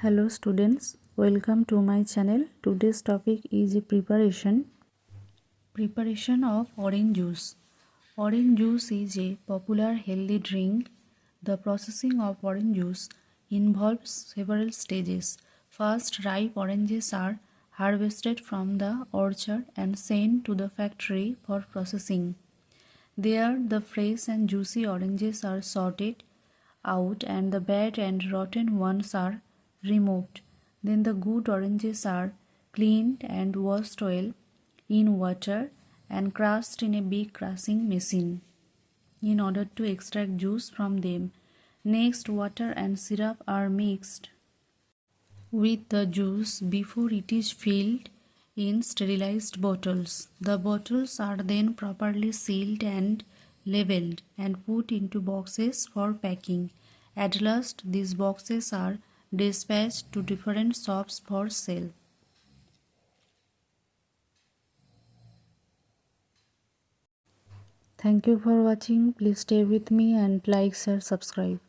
Hello students, welcome to my channel. Today's topic is preparation of orange juice. Orange juice is a popular healthy drink. The processing of orange juice involves several stages. First, ripe oranges are harvested from the orchard and sent to the factory for processing. There, the fresh and juicy oranges are sorted out and the bad and rotten ones are removed. Then the good oranges are cleaned and washed well in water and crushed in a big crushing machine in order to extract juice from them. Next, water and syrup are mixed with the juice before it is filled in sterilized bottles. The bottles are then properly sealed and labeled and put into boxes for packing. At last, these boxes are dispatched to different shops for sale. Thank you for watching. Please stay with me and like, share, subscribe.